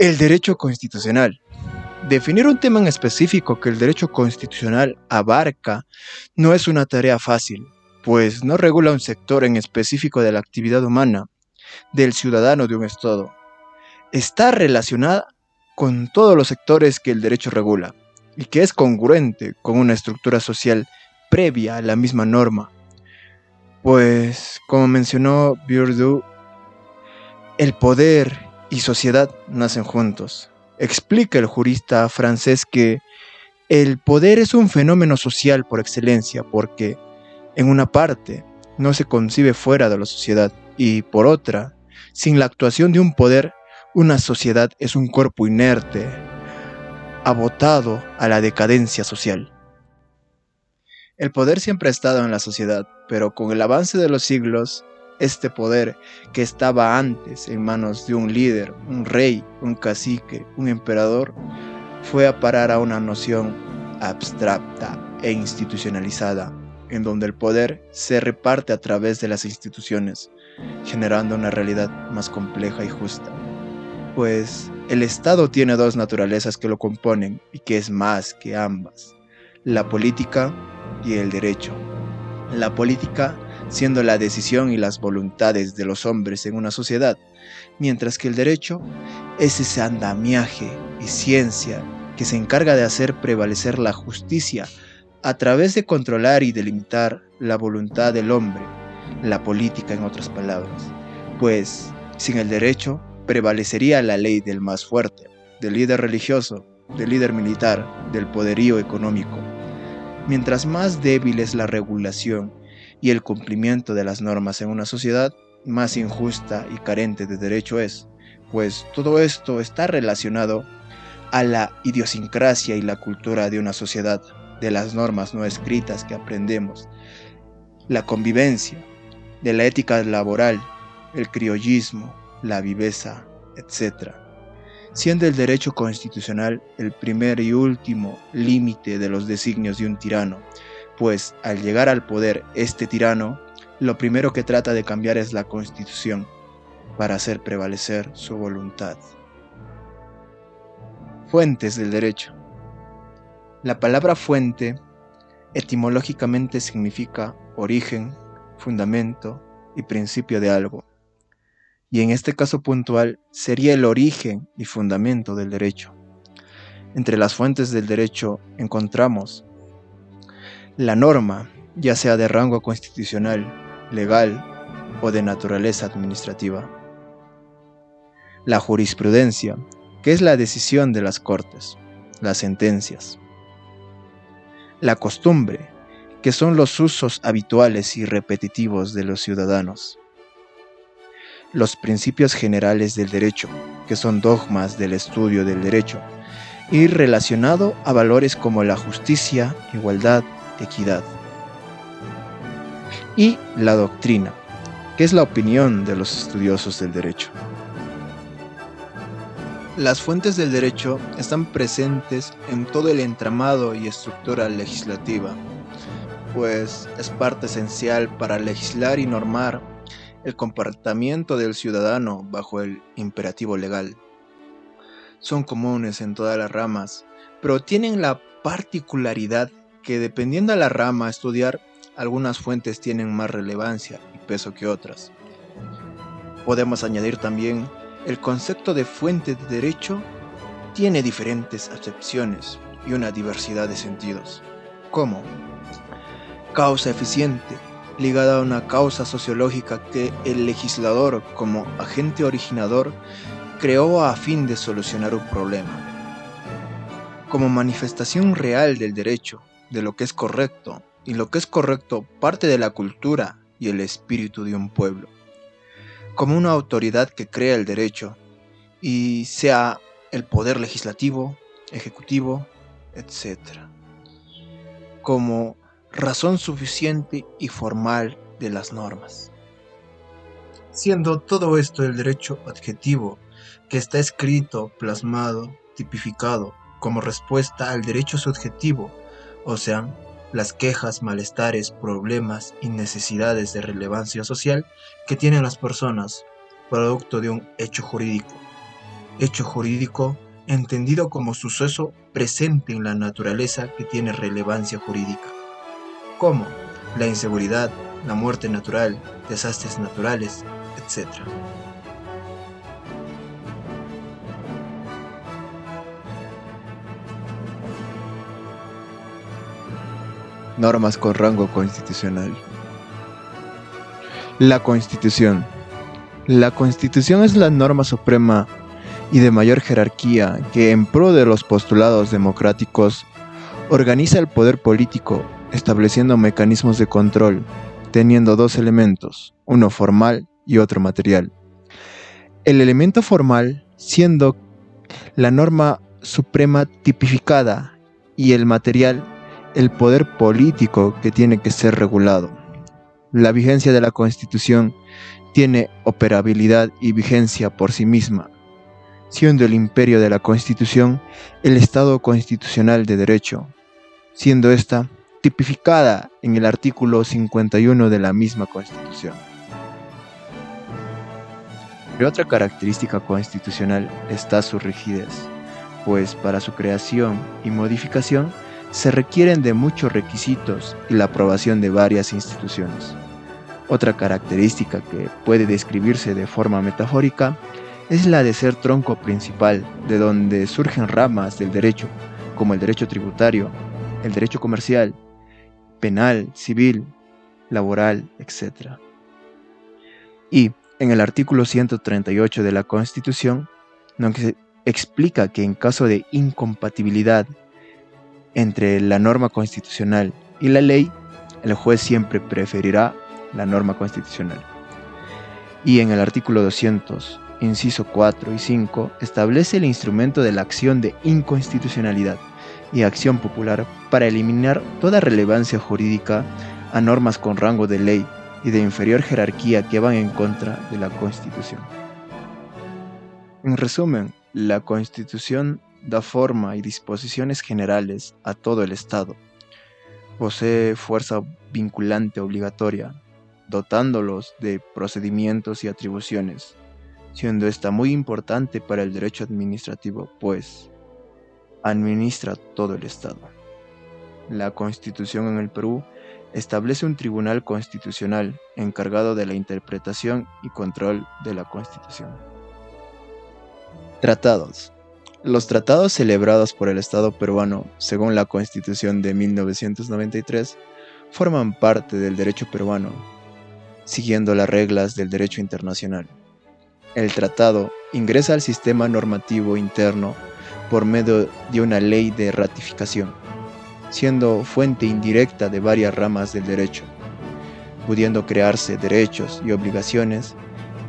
El derecho constitucional. Definir un tema en específico que el derecho constitucional abarca no es una tarea fácil, pues no regula un sector en específico de la actividad humana, del ciudadano de un Estado. Está relacionada con todos los sectores que el derecho regula y que es congruente con una estructura social previa a la misma norma. Pues, como mencionó Bourdieu, el poder y sociedad nacen juntos. Explica el jurista francés que el poder es un fenómeno social por excelencia porque, en una parte, no se concibe fuera de la sociedad y, por otra, sin la actuación de un poder, una sociedad es un cuerpo inerte, abotado a la decadencia social. El poder siempre ha estado en la sociedad, pero con el avance de los siglos, este poder que estaba antes en manos de un líder, un rey, un cacique, un emperador, fue a parar a una noción abstracta e institucionalizada, en donde el poder se reparte a través de las instituciones, generando una realidad más compleja y justa. Pues el Estado tiene dos naturalezas que lo componen y que es más que ambas, la política y el derecho. La política siendo la decisión y las voluntades de los hombres en una sociedad, mientras que el derecho es ese andamiaje y ciencia que se encarga de hacer prevalecer la justicia a través de controlar y delimitar la voluntad del hombre, la política en otras palabras. Pues sin el derecho prevalecería la ley del más fuerte, del líder religioso, del líder militar, del poderío económico. Mientras más débil es la regulación y el cumplimiento de las normas en una sociedad, más injusta y carente de derecho es, pues todo esto está relacionado a la idiosincrasia y la cultura de una sociedad, de las normas no escritas que aprendemos, la convivencia, de la ética laboral, el criollismo, la viveza, etc. Siendo el derecho constitucional el primer y último límite de los designios de un tirano, pues al llegar al poder este tirano, lo primero que trata de cambiar es la Constitución para hacer prevalecer su voluntad. Fuentes del derecho. La palabra fuente etimológicamente significa origen, fundamento y principio de algo, y en este caso puntual sería el origen y fundamento del derecho. Entre las fuentes del derecho encontramos la norma, ya sea de rango constitucional, legal o de naturaleza administrativa. La jurisprudencia, que es la decisión de las cortes, las sentencias. La costumbre, que son los usos habituales y repetitivos de los ciudadanos. Los principios generales del derecho, que son dogmas del estudio del derecho, y relacionado a valores como la justicia, igualdad, equidad. Y la doctrina, que es la opinión de los estudiosos del derecho. Las fuentes del derecho están presentes en todo el entramado y estructura legislativa, pues es parte esencial para legislar y normar el comportamiento del ciudadano bajo el imperativo legal. Son comunes en todas las ramas, pero tienen la particularidad que dependiendo de la rama a estudiar, algunas fuentes tienen más relevancia y peso que otras. Podemos añadir también el concepto de fuente de derecho tiene diferentes acepciones y una diversidad de sentidos, como causa eficiente, ligada a una causa sociológica que el legislador, como agente originador, creó a fin de solucionar un problema. Como manifestación real del derecho, de lo que es correcto, y lo que es correcto parte de la cultura y el espíritu de un pueblo. Como una autoridad que crea el derecho, y sea el poder legislativo, ejecutivo, etc. Como razón suficiente y formal de las normas. Siendo todo esto el derecho adjetivo, que está escrito, plasmado, tipificado, como respuesta al derecho subjetivo, o sea, las quejas, malestares, problemas y necesidades de relevancia social que tienen las personas, producto de un hecho jurídico. Hecho jurídico entendido como suceso presente en la naturaleza que tiene relevancia jurídica, como la inseguridad, la muerte natural, desastres naturales, etc. Normas con rango constitucional. La Constitución. La Constitución es la norma suprema y de mayor jerarquía que, en pro de los postulados democráticos, organiza el poder político, estableciendo mecanismos de control, teniendo dos elementos, uno formal y otro material. El elemento formal siendo la norma suprema tipificada y el material el poder político que tiene que ser regulado. La vigencia de la Constitución tiene operabilidad y vigencia por sí misma, siendo el imperio de la Constitución el Estado constitucional de derecho, siendo esta tipificada en el artículo 51 de la misma Constitución. Pero otra característica constitucional está su rigidez, pues para su creación y modificación se requieren de muchos requisitos y la aprobación de varias instituciones. Otra característica que puede describirse de forma metafórica es la de ser tronco principal, de donde surgen ramas del derecho, como el derecho tributario, el derecho comercial, penal, civil, laboral, etc. Y en el artículo 138 de la Constitución nos explica que en caso de incompatibilidad entre la norma constitucional y la ley, el juez siempre preferirá la norma constitucional. Y en el artículo 200, inciso 4 y 5, establece el instrumento de la acción de inconstitucionalidad y acción popular para eliminar toda relevancia jurídica a normas con rango de ley y de inferior jerarquía que van en contra de la Constitución. En resumen, la Constitución da forma y disposiciones generales a todo el Estado. Posee fuerza vinculante obligatoria, dotándolos de procedimientos y atribuciones, siendo esta muy importante para el derecho administrativo, pues administra todo el Estado. La Constitución en el Perú establece un tribunal constitucional encargado de la interpretación y control de la Constitución. Tratados. Los tratados celebrados por el Estado peruano, según la Constitución de 1993, forman parte del derecho peruano, siguiendo las reglas del derecho internacional. El tratado ingresa al sistema normativo interno por medio de una ley de ratificación, siendo fuente indirecta de varias ramas del derecho, pudiendo crearse derechos y obligaciones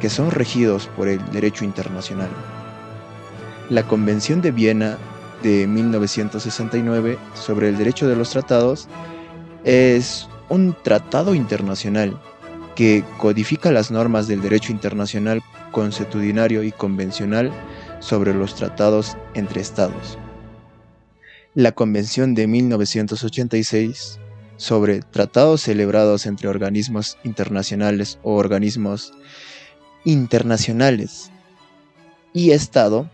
que son regidos por el derecho internacional. La Convención de Viena de 1969 sobre el derecho de los tratados es un tratado internacional que codifica las normas del derecho internacional consuetudinario y convencional sobre los tratados entre estados. La Convención de 1986 sobre tratados celebrados entre organismos internacionales o organismos internacionales y Estado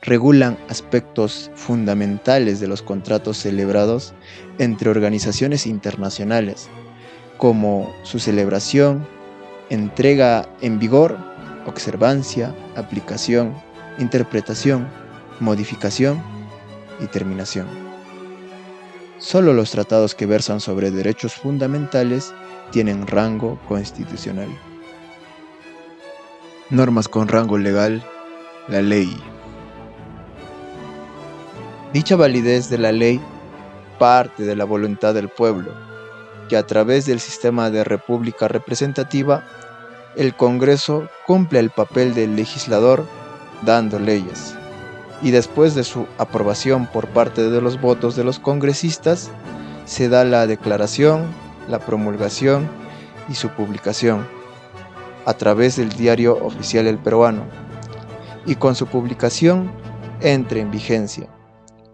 regulan aspectos fundamentales de los contratos celebrados entre organizaciones internacionales, como su celebración, entrega en vigor, observancia, aplicación, interpretación, modificación y terminación. Solo los tratados que versan sobre derechos fundamentales tienen rango constitucional. Normas con rango legal, la ley. Dicha validez de la ley parte de la voluntad del pueblo, que a través del sistema de república representativa, el Congreso cumple el papel del legislador dando leyes, y después de su aprobación por parte de los votos de los congresistas, se da la declaración, la promulgación y su publicación a través del Diario Oficial El Peruano, y con su publicación entra en vigencia,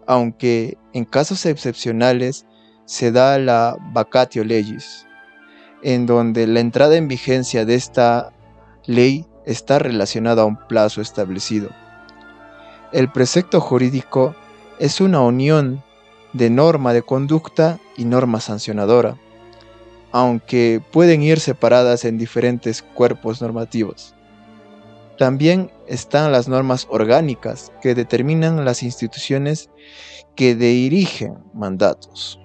aunque en casos excepcionales se da la vacatio legis, en donde la entrada en vigencia de esta ley está relacionada a un plazo establecido. El precepto jurídico es una unión de norma de conducta y norma sancionadora, aunque pueden ir separadas en diferentes cuerpos normativos. También están las normas orgánicas que determinan las instituciones que dirigen mandatos.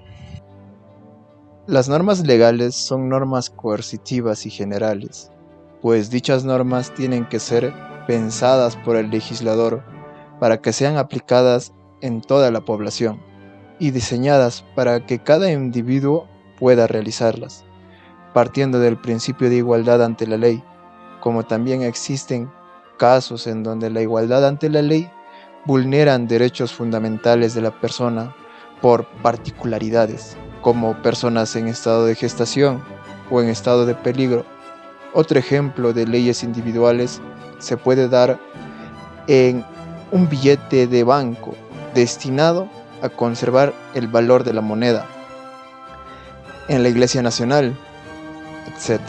Las normas legales son normas coercitivas y generales, pues dichas normas tienen que ser pensadas por el legislador para que sean aplicadas en toda la población y diseñadas para que cada individuo pueda realizarlas, partiendo del principio de igualdad ante la ley, como también existen casos en donde la igualdad ante la ley vulneran derechos fundamentales de la persona por particularidades, como personas en estado de gestación o en estado de peligro. Otro ejemplo de leyes individuales se puede dar en un billete de banco destinado a conservar el valor de la moneda, en la Iglesia Nacional, etc.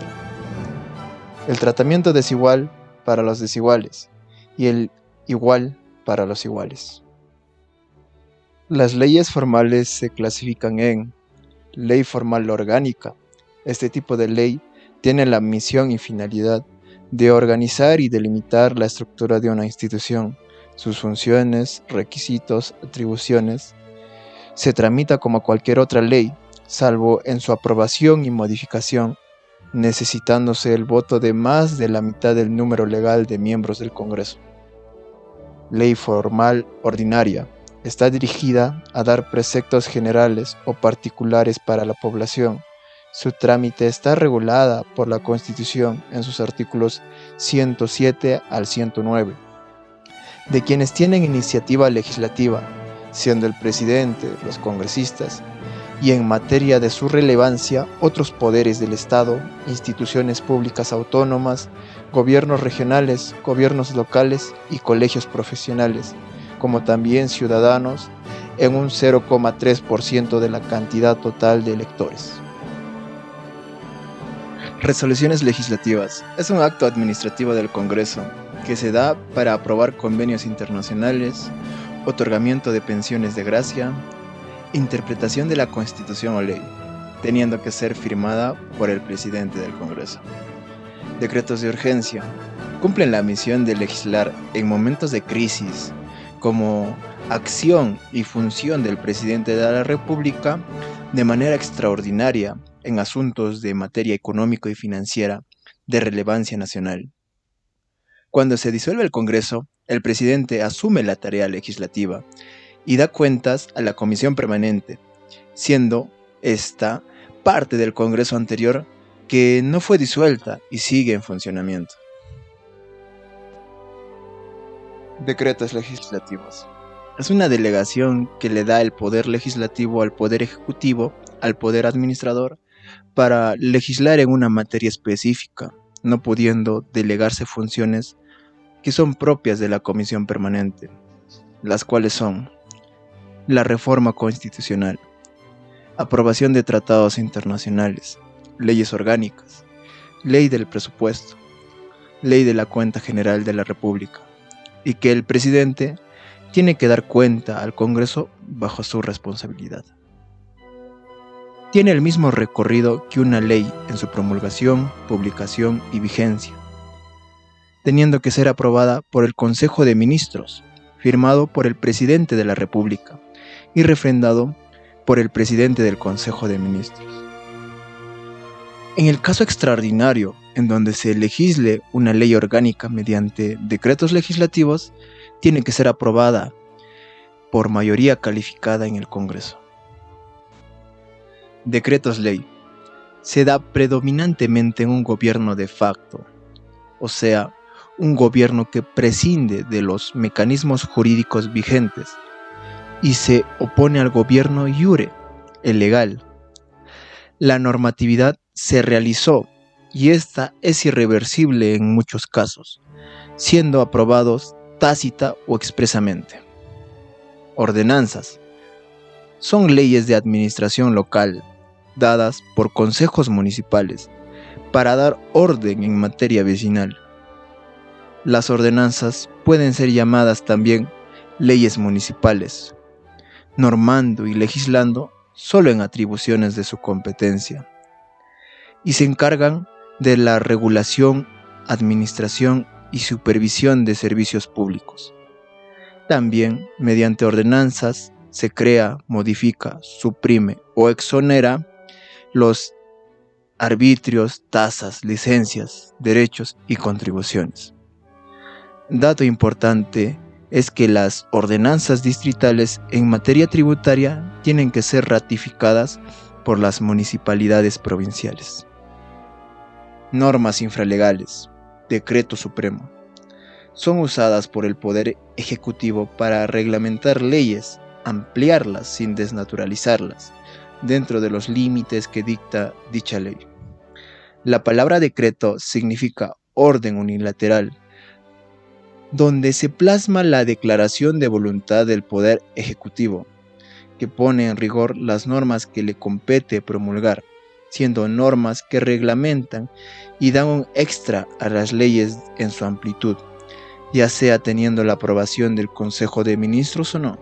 El tratamiento desigual para los desiguales y el igual para los iguales. Las leyes formales se clasifican en ley formal orgánica. Este tipo de ley tiene la misión y finalidad de organizar y delimitar la estructura de una institución, sus funciones, requisitos, atribuciones. Se tramita como cualquier otra ley, salvo en su aprobación y modificación, necesitándose el voto de más de la mitad del número legal de miembros del Congreso. Ley formal ordinaria. Está dirigida a dar preceptos generales o particulares para la población. Su trámite está regulada por la Constitución en sus artículos 107 al 109. De quienes tienen iniciativa legislativa, siendo el presidente, los congresistas, y en materia de su relevancia, otros poderes del Estado, instituciones públicas autónomas, gobiernos regionales, gobiernos locales y colegios profesionales, como también ciudadanos, en un 0,3% de la cantidad total de electores. Resoluciones legislativas. Es un acto administrativo del Congreso que se da para aprobar convenios internacionales, otorgamiento de pensiones de gracia, interpretación de la Constitución o ley, teniendo que ser firmada por el presidente del Congreso. Decretos de urgencia. Cumplen la misión de legislar en momentos de crisis, como acción y función del presidente de la República de manera extraordinaria en asuntos de materia económico y financiera de relevancia nacional. Cuando se disuelve el Congreso, el presidente asume la tarea legislativa y da cuentas a la Comisión Permanente, siendo esta parte del Congreso anterior que no fue disuelta y sigue en funcionamiento. Decretos legislativos. Es una delegación que le da el poder legislativo al poder ejecutivo, al poder administrador, para legislar en una materia específica, no pudiendo delegarse funciones que son propias de la Comisión Permanente, las cuales son la reforma constitucional, aprobación de tratados internacionales, leyes orgánicas, ley del presupuesto, ley de la cuenta general de la República, y que el presidente tiene que dar cuenta al Congreso bajo su responsabilidad. Tiene el mismo recorrido que una ley en su promulgación, publicación y vigencia, teniendo que ser aprobada por el Consejo de Ministros, firmado por el presidente de la República y refrendado por el presidente del Consejo de Ministros. En el caso extraordinario, en donde se legisle una ley orgánica mediante decretos legislativos, tiene que ser aprobada por mayoría calificada en el Congreso. Decretos ley. Se da predominantemente en un gobierno de facto, o sea, un gobierno que prescinde de los mecanismos jurídicos vigentes y se opone al gobierno iure, el legal. La normatividad se realizó y esta es irreversible en muchos casos, siendo aprobados tácita o expresamente. Ordenanzas. Son leyes de administración local, dadas por consejos municipales, para dar orden en materia vecinal. Las ordenanzas pueden ser llamadas también leyes municipales, normando y legislando solo en atribuciones de su competencia, y se encargan de la regulación, administración y supervisión de servicios públicos. También, mediante ordenanzas, se crea, modifica, suprime o exonera los arbitrios, tasas, licencias, derechos y contribuciones. Dato importante es que las ordenanzas distritales en materia tributaria tienen que ser ratificadas por las municipalidades provinciales. Normas infralegales, decreto supremo, son usadas por el Poder Ejecutivo para reglamentar leyes, ampliarlas sin desnaturalizarlas, dentro de los límites que dicta dicha ley. La palabra decreto significa orden unilateral, donde se plasma la declaración de voluntad del Poder Ejecutivo, que pone en rigor las normas que le compete promulgar, siendo normas que reglamentan y dan un extra a las leyes en su amplitud, ya sea teniendo la aprobación del Consejo de Ministros o no.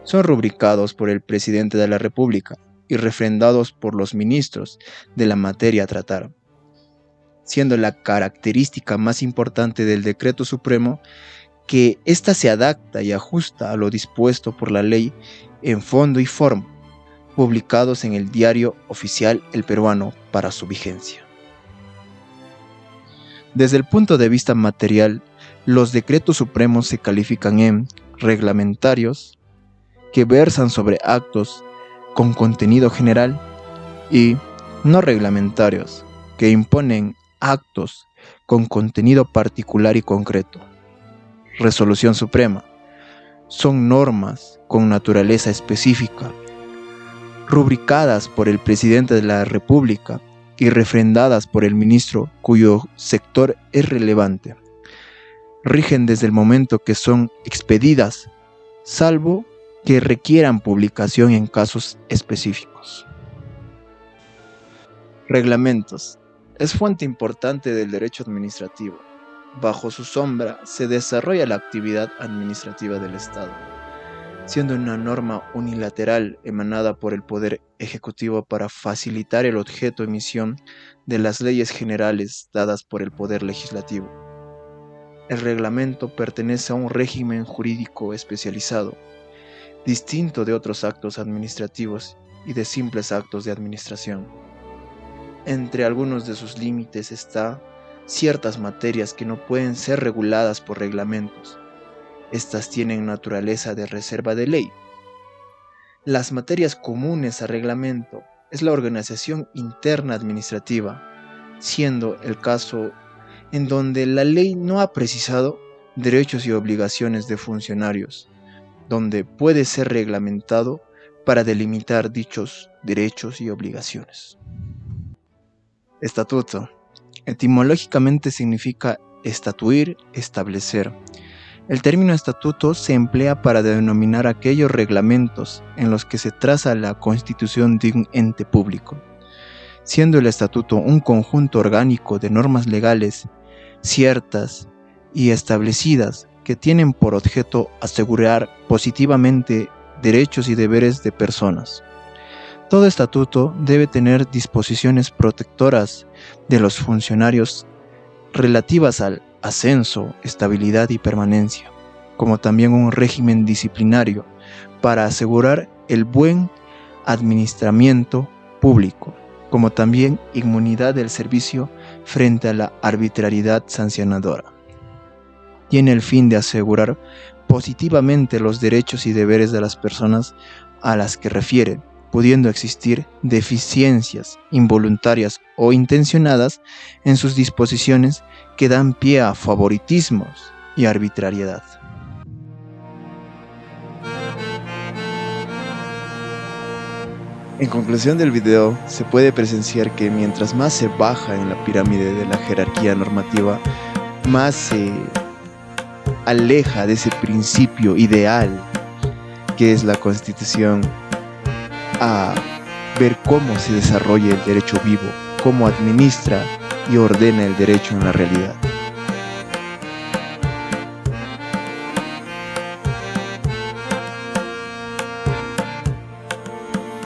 Son rubricados por el Presidente de la República y refrendados por los ministros de la materia a tratar, siendo la característica más importante del decreto supremo que ésta se adapta y ajusta a lo dispuesto por la ley en fondo y forma, publicados en el Diario Oficial El Peruano para su vigencia. Desde el punto de vista material, los decretos supremos se califican en reglamentarios, que versan sobre actos con contenido general, y no reglamentarios, que imponen actos con contenido particular y concreto. Resolución suprema. Son normas con naturaleza específica, rubricadas por el Presidente de la República y refrendadas por el ministro cuyo sector es relevante. Rigen desde el momento que son expedidas, salvo que requieran publicación en casos específicos. Reglamentos. Es fuente importante del derecho administrativo. Bajo su sombra se desarrolla la actividad administrativa del Estado, siendo una norma unilateral emanada por el Poder Ejecutivo para facilitar el objeto de emisión de las leyes generales dadas por el Poder Legislativo. El reglamento pertenece a un régimen jurídico especializado, distinto de otros actos administrativos y de simples actos de administración. Entre algunos de sus límites está ciertas materias que no pueden ser reguladas por reglamentos. Estas tienen naturaleza de reserva de ley. Las materias comunes a reglamento es la organización interna administrativa, siendo el caso en donde la ley no ha precisado derechos y obligaciones de funcionarios, donde puede ser reglamentado para delimitar dichos derechos y obligaciones. Estatuto. Etimológicamente significa estatuir, establecer. El término estatuto se emplea para denominar aquellos reglamentos en los que se traza la constitución de un ente público, siendo el estatuto un conjunto orgánico de normas legales ciertas y establecidas que tienen por objeto asegurar positivamente derechos y deberes de personas. Todo estatuto debe tener disposiciones protectoras de los funcionarios relativas al ascenso, estabilidad y permanencia, como también un régimen disciplinario para asegurar el buen administramiento público, como también inmunidad del servicio frente a la arbitrariedad sancionadora. Tiene el fin de asegurar positivamente los derechos y deberes de las personas a las que refiere, pudiendo existir deficiencias involuntarias o intencionadas en sus disposiciones que dan pie a favoritismos y arbitrariedad. En conclusión del video, se puede presenciar que mientras más se baja en la pirámide de la jerarquía normativa, más se aleja de ese principio ideal que es la Constitución, a ver cómo se desarrolla el derecho vivo, cómo administra y ordena el derecho en la realidad.